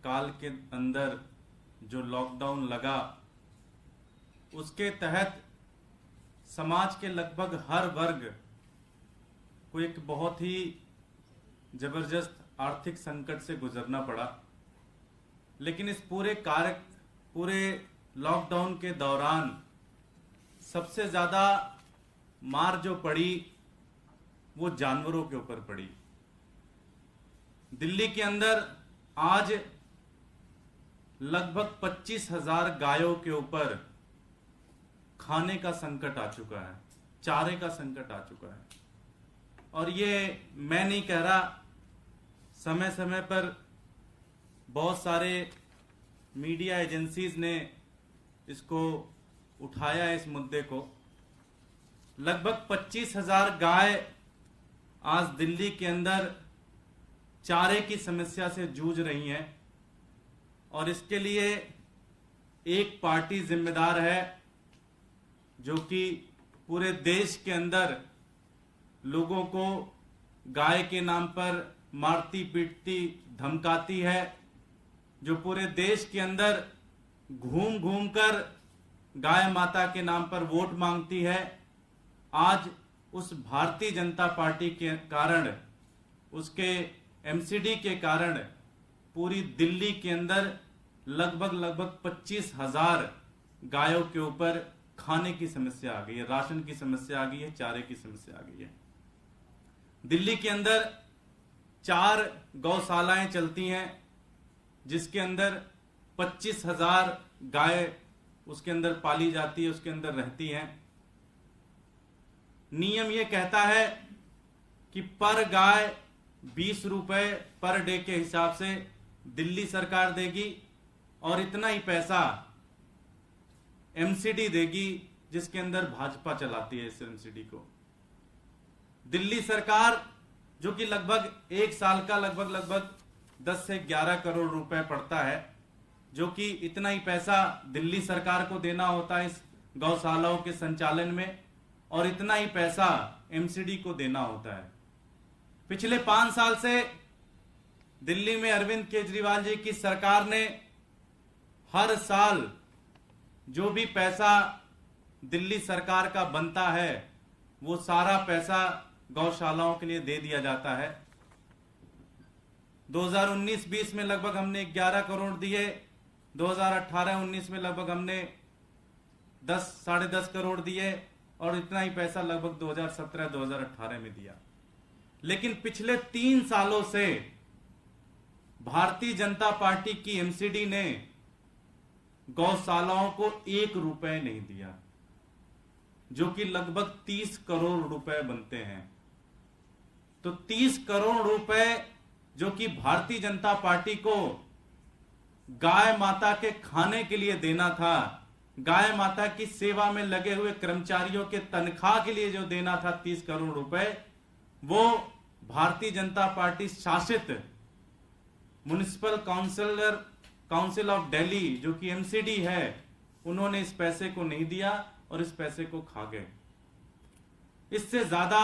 काल के अंदर जो लॉकडाउन लगा, उसके तहत समाज के लगभग हर वर्ग को एक बहुत ही जबरदस्त आर्थिक संकट से गुजरना पड़ा। लेकिन इस पूरे लॉकडाउन के दौरान सबसे ज्यादा मार जो पड़ी वो जानवरों के ऊपर पड़ी। दिल्ली के अंदर आज लगभग 25,000 गायों के ऊपर खाने का संकट आ चुका है, चारे का संकट आ चुका है। और ये मैं नहीं कह रहा, समय समय पर बहुत सारे मीडिया एजेंसीज ने इसको उठाया, इस मुद्दे को। लगभग 25,000 गाय आज दिल्ली के अंदर चारे की समस्या से जूझ रही हैं और इसके लिए एक पार्टी जिम्मेदार है जो कि पूरे देश के अंदर लोगों को गाय के नाम पर मारती पीटती धमकाती है, जो पूरे देश के अंदर घूम घूम कर गाय माता के नाम पर वोट मांगती है। आज उस भारतीय जनता पार्टी के कारण, उसके एमसीडी के कारण पूरी दिल्ली के अंदर लगभग 25,000 गायों के ऊपर खाने की समस्या आ गई है, राशन की समस्या आ गई है, चारे की समस्या आ गई है। दिल्ली के अंदर 4 गौशालाएं चलती हैं जिसके अंदर 25,000 गाय उसके अंदर पाली जाती है, उसके अंदर रहती हैं। नियम यह कहता है कि पर गाय 20 रुपए पर डे के हिसाब से दिल्ली सरकार देगी और इतना ही पैसा एमसीडी देगी, जिसके अंदर भाजपा चलाती है इस एमसीडी को। दिल्ली सरकार जो कि लगभग एक साल का लगभग 10 से 11 करोड़ रुपए पड़ता है, जो कि इतना ही पैसा दिल्ली सरकार को देना होता है इस गौशालाओं के संचालन में, और इतना ही पैसा एमसीडी को देना होता है। पिछले 5 साल से दिल्ली में अरविंद केजरीवाल जी की सरकार ने हर साल जो भी पैसा दिल्ली सरकार का बनता है वो सारा पैसा गौशालाओं के लिए दे दिया जाता है। 2019-20 में लगभग हमने 11 करोड़ दिए, 2018-19 में लगभग हमने 10-10.5 करोड़ दिए और इतना ही पैसा लगभग 2017-2018 में दिया। लेकिन पिछले 3 सालों से भारतीय जनता पार्टी की एमसीडी ने गौशालाओं को 1 रुपए नहीं दिया, जो कि लगभग 30 करोड़ रुपए बनते हैं। तो 30 करोड़ रुपए जो कि भारतीय जनता पार्टी को गाय माता के खाने के लिए देना था, गाय माता की सेवा में लगे हुए कर्मचारियों के तनख्वाह के लिए जो देना था 30 करोड़ रुपए, वो भारतीय जनता पार्टी शासित म्युनिसिपल काउंसिल ऑफ दिल्ली जो कि एमसीडी है, उन्होंने इस पैसे को नहीं दिया और इस पैसे को खा गए। इससे ज्यादा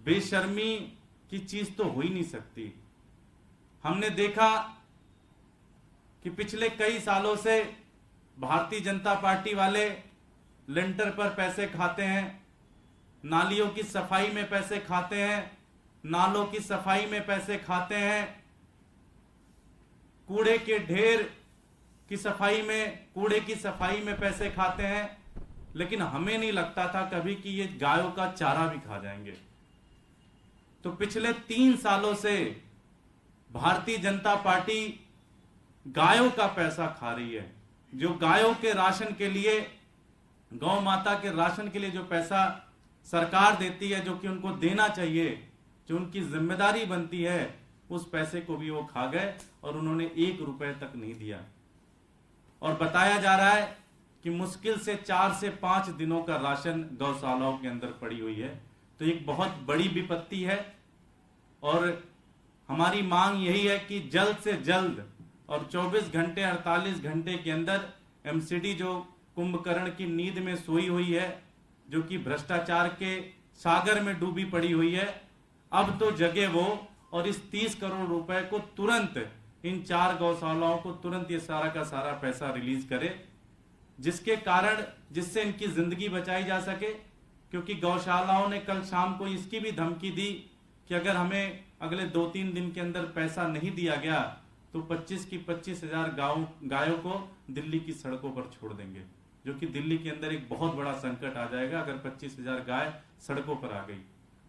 बेशर्मी की चीज तो हो ही नहीं सकती। हमने देखा कि पिछले कई सालों से भारतीय जनता पार्टी वाले लिंटर पर पैसे खाते हैं, नालियों की सफाई में पैसे खाते हैं, नालों की सफाई में पैसे खाते हैं, कूड़े के ढेर की सफाई में, कूड़े की सफाई में पैसे खाते हैं। लेकिन हमें नहीं लगता था कभी कि ये गायों का चारा भी खा जाएंगे। तो पिछले 3 सालों से भारतीय जनता पार्टी गायों का पैसा खा रही है। जो गायों के राशन के लिए, गौ माता के राशन के लिए जो पैसा सरकार देती है, जो कि उनको देना चाहिए, जो उनकी जिम्मेदारी बनती है, उस पैसे को भी वो खा गए और उन्होंने 1 रुपए तक नहीं दिया। और बताया जा रहा है कि मुश्किल से 4 से 5 दिनों का राशन गौशालाओं के अंदर पड़ी हुई है। तो एक बहुत बड़ी विपत्ति है और हमारी मांग यही है कि जल्द से जल्द और 24 घंटे 48 घंटे के अंदर एमसीडी जो कुंभकर्ण की नींद में सोई हुई है, जो कि भ्रष्टाचार के सागर में डूबी पड़ी हुई है, अब तो जगे वो और इस 30 करोड़ रुपए को तुरंत इन 4 गौशालाओं को तुरंत ये सारा का सारा पैसा रिलीज करे, जिसके कारण जिससे इनकी जिंदगी बचाई जा सके। क्योंकि गौशालाओं ने कल शाम को इसकी भी धमकी दी कि अगर हमें अगले 2-3 दिन के अंदर पैसा नहीं दिया गया तो 25 की 25,000 गायों को दिल्ली की सड़कों पर छोड़ देंगे, जो कि दिल्ली के अंदर एक बहुत बड़ा संकट आ जाएगा अगर 25,000 गाय सड़कों पर आ गई।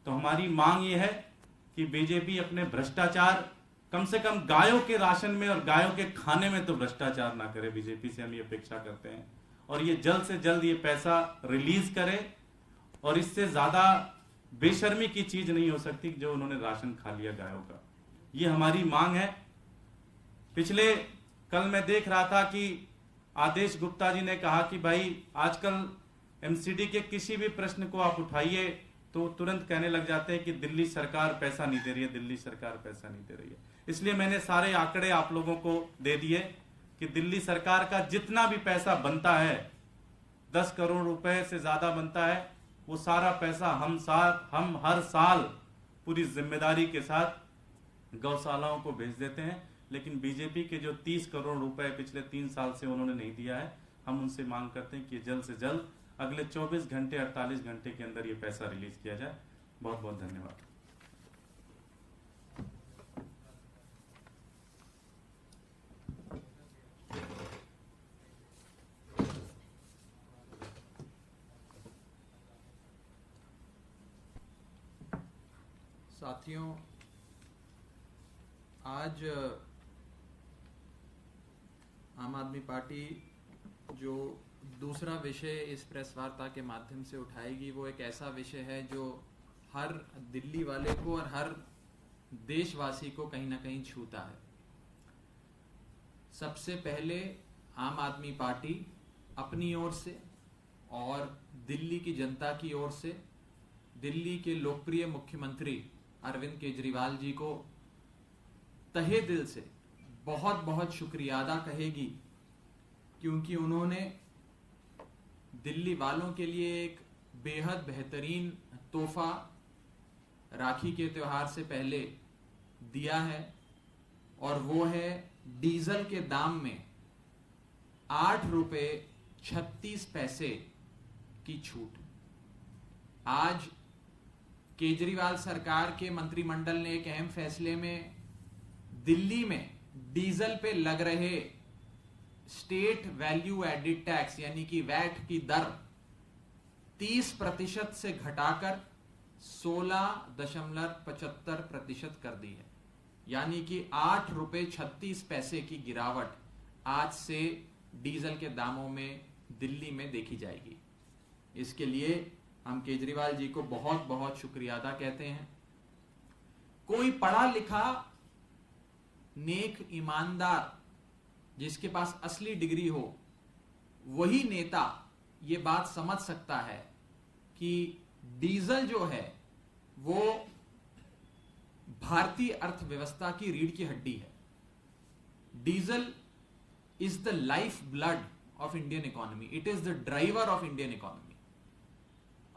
तो हमारी मांग ये है कि बीजेपी अपने भ्रष्टाचार, कम से कम गायों के राशन में और गायों के खाने में तो भ्रष्टाचार ना करे। बीजेपी से हम ये अपेक्षा करते हैं और ये जल्द से जल्द ये पैसा रिलीज करे। और इससे ज्यादा बेशर्मी की चीज नहीं हो सकती जो उन्होंने राशन खा लिया गायों का। ये हमारी मांग है। पिछले कल मैं देख रहा था कि आदेश गुप्ता जी ने कहा कि भाई आजकल एमसीडी के किसी भी प्रश्न को आप उठाइए तो तुरंत कहने लग जाते हैं कि दिल्ली सरकार पैसा नहीं दे रही है, दिल्ली सरकार पैसा नहीं दे रही है। इसलिए मैंने सारे आंकड़े आप लोगों को दे दिए कि दिल्ली सरकार का जितना भी पैसा बनता है, 10 करोड़ रुपए से ज्यादा बनता है, वो सारा पैसा हम हर साल पूरी जिम्मेदारी के साथ गौशालाओं को भेज देते हैं। लेकिन बीजेपी के जो 30 करोड़ रुपए पिछले 3 साल से उन्होंने नहीं दिया है, हम उनसे मांग करते हैं कि जल्द से जल्द अगले 24 घंटे 48 घंटे के अंदर ये पैसा रिलीज किया जाए। बहुत बहुत धन्यवाद। साथियों, आज आम आदमी पार्टी जो दूसरा विषय इस प्रेस वार्ता के माध्यम से उठाएगी वो एक ऐसा विषय है जो हर दिल्ली वाले को और हर देशवासी को कहीं ना कहीं छूता है। सबसे पहले आम आदमी पार्टी अपनी ओर से और दिल्ली की जनता की ओर से दिल्ली के लोकप्रिय मुख्यमंत्री अरविंद केजरीवाल जी को तहे दिल से बहुत बहुत शुक्रिया अदा कहेगी, क्योंकि उन्होंने दिल्ली वालों के लिए एक बेहद बेहतरीन तोहफा राखी के त्योहार से पहले दिया है, और वो है डीजल के दाम में 8 रुपए 36 पैसे की छूट। आज केजरीवाल सरकार के मंत्रिमंडल ने एक अहम फैसले में दिल्ली में डीजल पे लग रहे स्टेट वैल्यू एडिड टैक्स यानी कि वैट की दर 30% से घटाकर 16.75% कर दी है। यानी कि 8 रुपए 36 पैसे की गिरावट आज से डीजल के दामों में दिल्ली में देखी जाएगी। इसके लिए हम केजरीवाल जी को बहुत बहुत शुक्रिया अदा कहते हैं। कोई पढ़ा लिखा नेक ईमानदार जिसके पास असली डिग्री हो, वही नेता ये बात समझ सकता है कि डीजल जो है वो भारतीय अर्थव्यवस्था की रीढ़ की हड्डी है। Diesel is the life blood of Indian economy, it is the driver of Indian economy.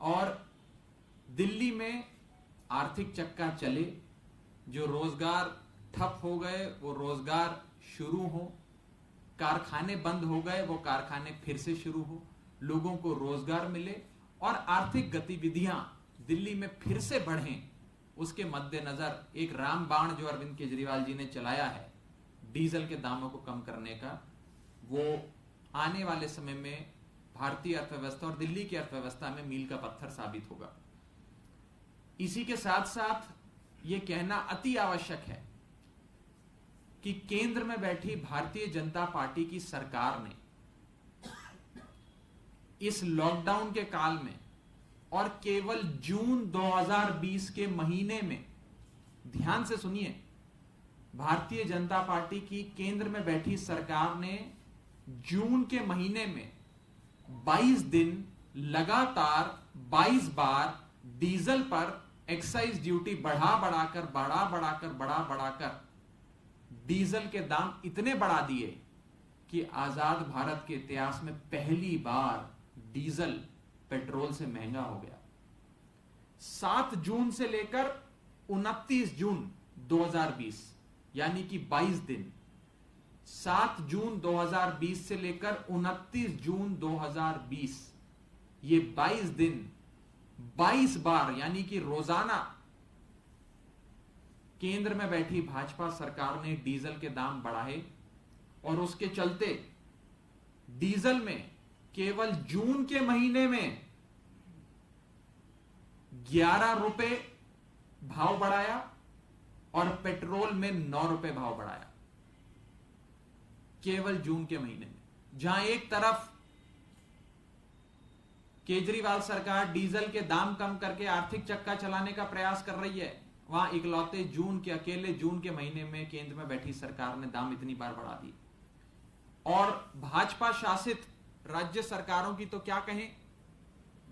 और दिल्ली में आर्थिक चक्का चले, जो रोजगार ठप हो गए वो रोजगार शुरू हो, कारखाने बंद हो गए वो कारखाने फिर से शुरू हो, लोगों को रोजगार मिले और आर्थिक गतिविधियां दिल्ली में फिर से बढ़ें। उसके मद्देनजर एक रामबाण जो अरविंद केजरीवाल जी ने चलाया है डीजल के दामों को कम करने का, वो आने वाले समय में भारतीय अर्थव्यवस्था और दिल्ली की अर्थव्यवस्था में मील का पत्थर साबित होगा। इसी के साथ साथ यह कहना अति आवश्यक है कि केंद्र में बैठी भारतीय जनता पार्टी की सरकार ने इस लॉकडाउन के काल में और केवल जून 2020 के महीने में, ध्यान से सुनिए, भारतीय जनता पार्टी की केंद्र में बैठी सरकार ने जून के महीने में 22 दिन लगातार 22 बार डीजल पर एक्साइज ड्यूटी बढ़ा बढ़ाकर डीजल के दाम इतने बढ़ा दिए कि आजाद भारत के इतिहास में पहली बार डीजल पेट्रोल से महंगा हो गया। 7 जून से लेकर 29 जून 2020 यानी कि 22 दिन 7 जून 2020 से लेकर 29 जून 2020, ये 22 दिन 22 बार, यानी कि रोजाना केंद्र में बैठी भाजपा सरकार ने डीजल के दाम बढ़ाए और उसके चलते डीजल में केवल जून के महीने में 11 रुपए भाव बढ़ाया और पेट्रोल में 9 रुपए भाव बढ़ाया, केवल जून के महीने में। जहां एक तरफ केजरीवाल सरकार डीजल के दाम कम करके आर्थिक चक्का चलाने का प्रयास कर रही है, वहां इकलौते अकेले जून के महीने में केंद्र में बैठी सरकार ने दाम इतनी बार बढ़ा दिए। और भाजपा शासित राज्य सरकारों की तो क्या कहें,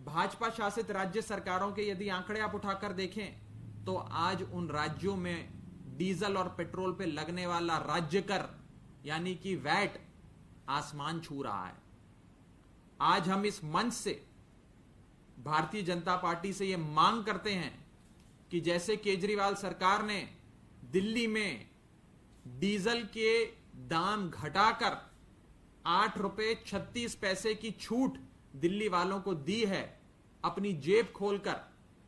भाजपा शासित राज्य सरकारों के यदि आंकड़े आप उठाकर देखें तो आज उन राज्यों में डीजल और पेट्रोल पे लगने वाला राज्य कर यानी कि वैट आसमान छू रहा है। आज हम इस मंच से भारतीय जनता पार्टी से यह मांग करते हैं कि जैसे केजरीवाल सरकार ने दिल्ली में डीजल के दाम घटाकर 8 रुपए 36 पैसे की छूट दिल्ली वालों को दी है, अपनी जेब खोलकर,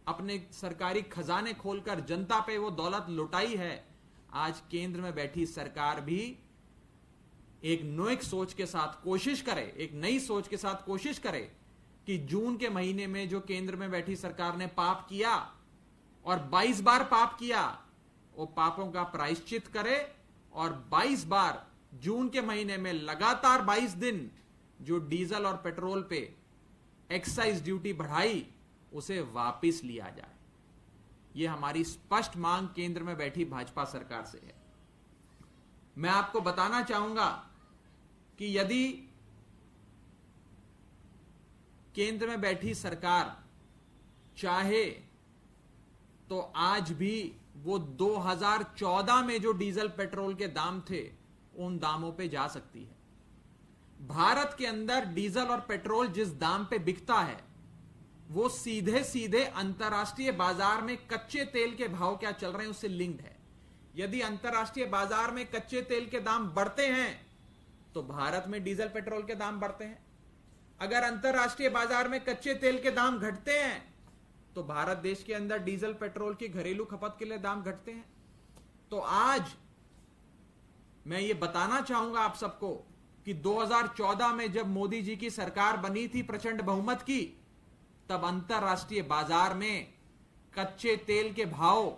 अपने सरकारी खजाने खोलकर जनता पे वो दौलत लुटाई है, आज केंद्र में बैठी सरकार भी एक नई सोच के साथ कोशिश करे, एक नई सोच के साथ कोशिश करे कि जून के महीने में जो केंद्र में बैठी सरकार ने पाप किया और 22 बार पाप किया, वो पापों का प्रायश्चित करे और 22 बार जून के महीने में लगातार 22 दिन जो डीजल और पेट्रोल पे एक्साइज ड्यूटी बढ़ाई उसे वापस लिया जाए। यह हमारी स्पष्ट मांग केंद्र में बैठी भाजपा सरकार से है। मैं आपको बताना चाहूंगा कि यदि केंद्र में बैठी सरकार चाहे तो आज भी वो 2014 में जो डीजल पेट्रोल के दाम थे उन दामों पे जा सकती है। भारत के अंदर डीजल और पेट्रोल जिस दाम पे बिकता है वो सीधे सीधे अंतर्राष्ट्रीय बाजार में कच्चे तेल के भाव क्या चल रहे हैं उससे लिंक्ड है। यदि अंतर्राष्ट्रीय बाजार में कच्चे तेल के दाम बढ़ते हैं तो भारत में डीजल पेट्रोल के दाम बढ़ते हैं। अगर अंतर्राष्ट्रीय बाजार में कच्चे तेल के दाम घटते हैं तो भारत देश के अंदर डीजल पेट्रोल की घरेलू खपत के लिए दाम घटते हैं। तो आज मैं ये बताना चाहूंगा आप सबको कि 2014 में जब मोदी जी की सरकार बनी थी प्रचंड बहुमत की, तब अंतर्राष्ट्रीय बाजार में कच्चे तेल के भाव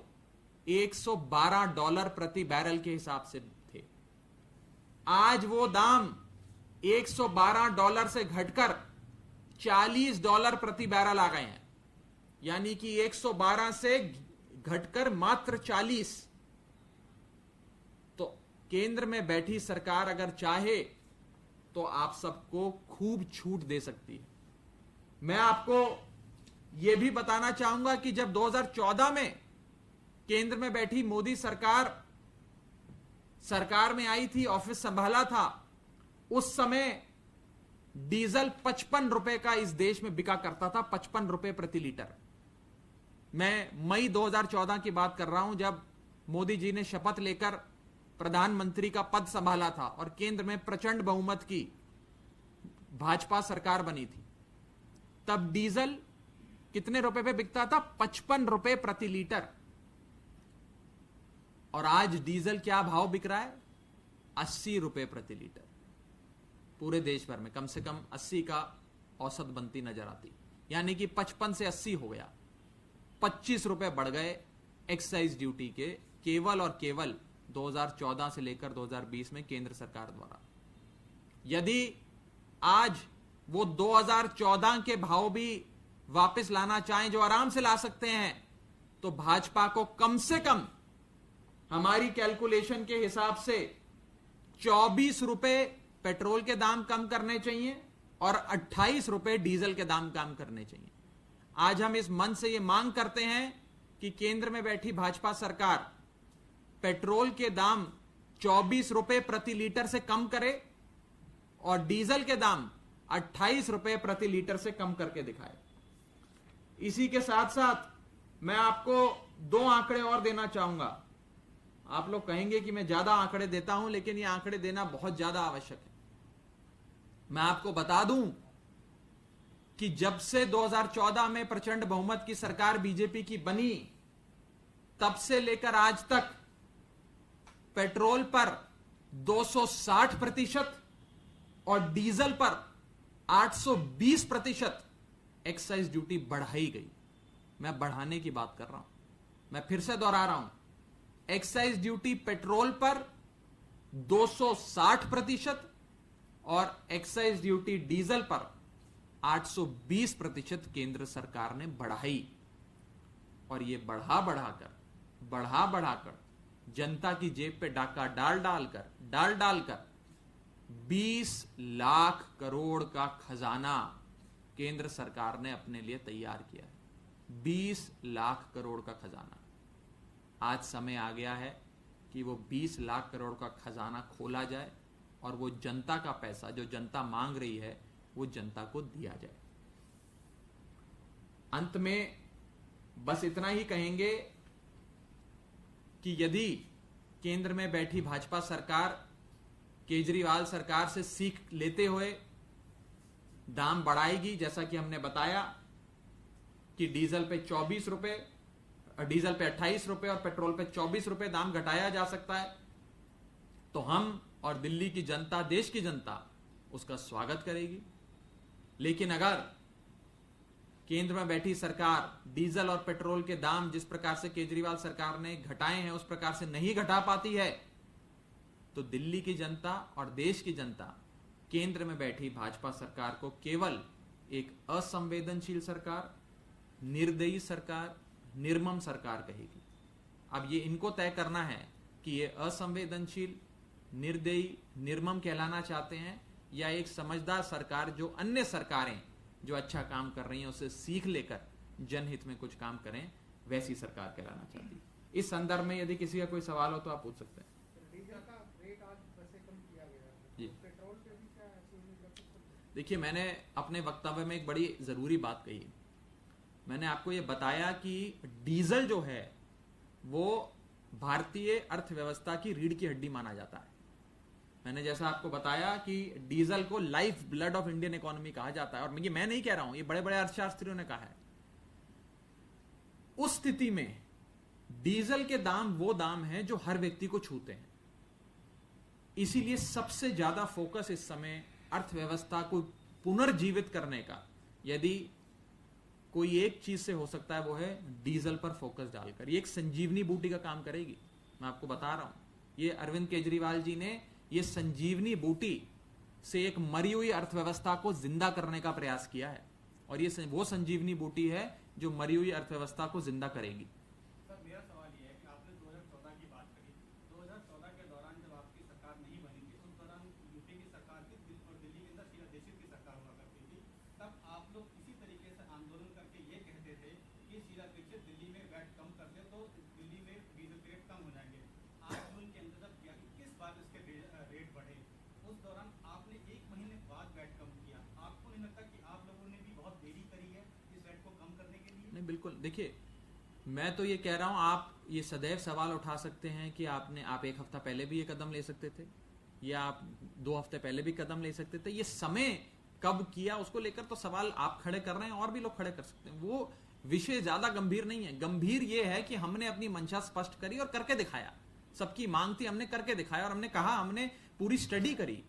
$112 प्रति बैरल के हिसाब से थे। आज वो दाम $112 से घटकर $40 प्रति बैरल आ गए हैं, यानी कि 112 से घटकर मात्र 40। तो केंद्र में बैठी सरकार अगर चाहे तो आप सबको खूब छूट दे सकती है। मैं आपको यह भी बताना चाहूंगा कि जब 2014 में केंद्र में बैठी मोदी सरकार में आई थी, ऑफिस संभाला था, उस समय डीजल 55 रुपए का इस देश में बिका करता था, 55 रुपए प्रति लीटर। मैं मई 2014 की बात कर रहा हूं जब मोदी जी ने शपथ लेकर प्रधानमंत्री का पद संभाला था और केंद्र में प्रचंड बहुमत की भाजपा सरकार बनी थी। तब डीजल कितने रुपए पे बिकता था? 55 रुपए प्रति लीटर। और आज डीजल क्या भाव बिक रहा है? 80 रुपए प्रति लीटर। पूरे देश भर में कम से कम 80 का औसत बनती नजर आती, यानी कि 55 से 80 हो गया। 25 रुपए बढ़ गए एक्साइज ड्यूटी के, केवल और केवल 2014 से लेकर 2020 में केंद्र सरकार द्वारा। यदि आज वो 2014 के भाव भी वापस लाना चाहें, जो आराम से ला सकते हैं, तो भाजपा को कम से कम हमारी कैलकुलेशन के हिसाब से 24 रुपए पेट्रोल के दाम कम करने चाहिए और 28 रुपए डीजल के दाम कम करने चाहिए। आज हम इस मन से यह मांग करते हैं कि केंद्र में बैठी भाजपा सरकार पेट्रोल के दाम 24 रुपए प्रति लीटर से कम करे और डीजल के दाम 28 रुपए प्रति लीटर से कम करके दिखाए। इसी के साथ साथ मैं आपको 2 आंकड़े और देना चाहूंगा। आप लोग कहेंगे कि मैं ज्यादा आंकड़े देता हूं, लेकिन ये आंकड़े देना बहुत ज्यादा आवश्यक है। मैं आपको बता दूं कि जब से 2014 में प्रचंड बहुमत की सरकार बीजेपी की बनी, तब से लेकर आज तक पेट्रोल पर 260% और डीजल पर 820% एक्साइज ड्यूटी बढ़ाई गई। मैं बढ़ाने की बात कर रहा हूं, मैं फिर से दोहरा रहा हूं, एक्साइज ड्यूटी पेट्रोल पर 260% और एक्साइज ड्यूटी डीजल पर 820% केंद्र सरकार ने बढ़ाई। और ये बढ़ा बढ़ाकर जनता की जेब पे डाका डाल डालकर 20 लाख करोड़ का खजाना केंद्र सरकार ने अपने लिए तैयार किया है। 20 लाख करोड़ का खजाना। आज समय आ गया है कि वो 20 लाख करोड़ का खजाना खोला जाए और वो जनता का पैसा जो जनता मांग रही है वो जनता को दिया जाए। अंत में बस इतना ही कहेंगे कि यदि केंद्र में बैठी भाजपा सरकार केजरीवाल सरकार से सीख लेते हुए दाम बढ़ाएगी, जैसा कि हमने बताया कि डीजल पे 24 रुपए, डीजल पे 28 रुपए और पेट्रोल पे 24 रुपए दाम घटाया जा सकता है, तो हम और दिल्ली की जनता, देश की जनता उसका स्वागत करेगी। लेकिन अगर केंद्र में बैठी सरकार डीजल और पेट्रोल के दाम जिस प्रकार से केजरीवाल सरकार ने घटाए हैं उस प्रकार से नहीं घटा पाती है, तो दिल्ली की जनता और देश की जनता केंद्र में बैठी भाजपा सरकार को केवल एक असंवेदनशील सरकार, निर्दयी सरकार, निर्मम सरकार कहेगी। अब ये इनको तय करना है कि ये असंवेदनशील, निर्दयी, निर्मम कहलाना चाहते हैं या एक समझदार सरकार जो अन्य सरकारें जो अच्छा काम कर रही हैं उससे सीख लेकर जनहित में कुछ काम करें, वैसी सरकार कहलाना चाहती है। इस संदर्भ में यदि किसी का कोई सवाल हो तो आप पूछ सकते हैं। जी देखिए, मैंने अपने वक्तव्य में एक बड़ी जरूरी बात कही। मैंने आपको यह बताया कि डीजल जो है वो भारतीय अर्थव्यवस्था की रीढ़ की हड्डी माना जाता है। मैंने जैसा आपको बताया कि डीजल को life blood of Indian economy कहा जाता है, और मैं नहीं कह रहा हूं, ये बड़े बड़े अर्थशास्त्रियों ने कहा है। उस स्थिति में डीजल के दाम वो दाम हैं जो हर व्यक्ति को छूते हैं। इसीलिए सबसे ज्यादा फोकस इस समय अर्थव्यवस्था को पुनर्जीवित करने का यदि कोई एक चीज से हो सकता है वो है डीजल पर फोकस डालकर। ये एक संजीवनी बूटी का काम करेगी, मैं आपको बता रहा हूं। ये अरविंद केजरीवाल जी ने ये संजीवनी बूटी से एक मरी हुई अर्थव्यवस्था को जिंदा करने का प्रयास किया है, और ये वो संजीवनी बूटी है जो मरी हुई अर्थव्यवस्था को जिंदा करेगी। सर, मेरा सवाल ये है कि आपने 2014 की बात करी। 2014 के दौरान जब आपकी सरकार नहीं बनी थी, उस दौरान यूपी की सरकार थी और दिल्ली के अंदर शीला दीक्षित की सरकार हुआ करती थी। तब आप लोग इसी तरीके से आंदोलन करके ये कहते थे कि शीला दीक्षित दिल्ली में वैट कम कर दे तो दिल्ली में डीजल के रेट कम हो जाएंगे। आज जून के अंदर जब किया कि किस बात इसके रेट बढ़े, उस दौरान आपने 1 महीने बाद वैट कम किया। आपको नहीं लगता कि आप लोगों ने भी बहुत देरी करी है इस वैट को कम करने के लिए? नहीं, बिल्कुल। देखिए, मैं तो ये कह रहा हूं, आप ये सदैव सवाल उठा सकते हैं कि आप 1 हफ्ता पहले भी ये कदम ले सकते थे, या आप 2 हफ्ते पहले भी कदम ले सकते थे। ये समय कब किया उसको लेकर तो सवाल आप खड़े कर रहे हैं और भी लोग खड़े कर सकते हैं। वो विषय ज्यादा गंभीर नहीं है। गंभीर ये है कि हमने अपनी मंशा स्पष्ट करी और करके दिखाया। सबकी मांग थी, हमने करके दिखाया, और हमने कहा, हमने पूरी स्टडी करी,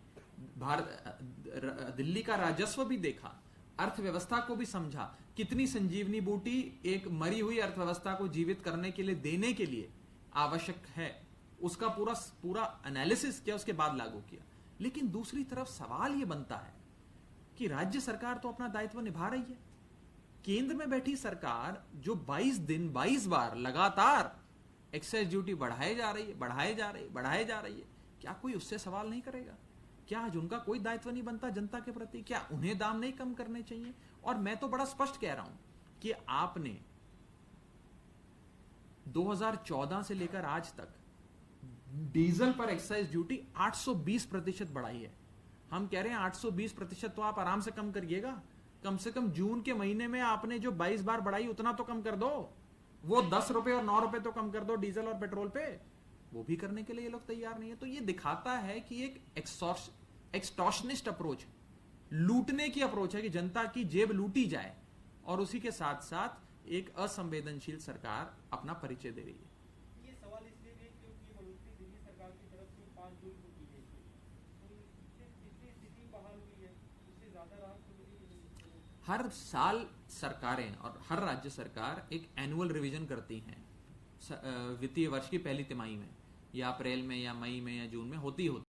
दिल्ली का राजस्व भी देखा, अर्थव्यवस्था को भी समझा, कितनी संजीवनी बूटी एक मरी हुई अर्थव्यवस्था को जीवित करने के लिए, देने के लिए आवश्यक है, उसका पूरा एनालिसिस किया, उसके बाद लागू किया। लेकिन दूसरी तरफ सवाल यह बनता है कि राज्य सरकार तो अपना दायित्व निभा रही है। केंद्र में बैठी सरकार जो 22 बार लगातार एक्साइज ड्यूटी बढ़ाए जा रही है, क्या कोई उससे सवाल नहीं करेगा? क्या आज उनका कोई दायित्व नहीं बनता जनता के प्रति? क्या उन्हें दाम नहीं कम करने चाहिए? और मैं तो बड़ा स्पष्ट कह रहा हूं कि आपने 2014 से लेकर आज तक डीजल पर एक्साइज ड्यूटी 820% बढ़ाई है। हम कह रहे हैं 820% तो आप आराम से कम करिएगा। कम से कम जून के महीने में आपने जो 22 बार बढ़ाई उतना तो कम कर दो। वो 10 रुपए और 9 रुपए तो कम कर दो डीजल और पेट्रोल पे। वो भी करने के लिए ये लोग तैयार नहीं है। तो ये दिखाता है कि एक एक्सटॉर्शनिस्ट अप्रोच, लूटने की अप्रोच है कि जनता की जेब लूटी जाए, और उसी के साथ साथ एक असंवेदनशील सरकार अपना परिचय दे रही है। ये सवाल इसलिए भी क्योंकि बढ़ोतरी दिल्ली सरकार की तरफ से 5 जून को की गई थी, तो जितनी स्थिति बहाल हुई है उससे ज्यादा राहत तो मिली नहीं। हर साल सरकारें और हर राज्य सरकार एक एनुअल रिवीजन करती हैं वित्तीय वर्ष की पहली तिमाही में, या अप्रैल में या मई में या जून में होती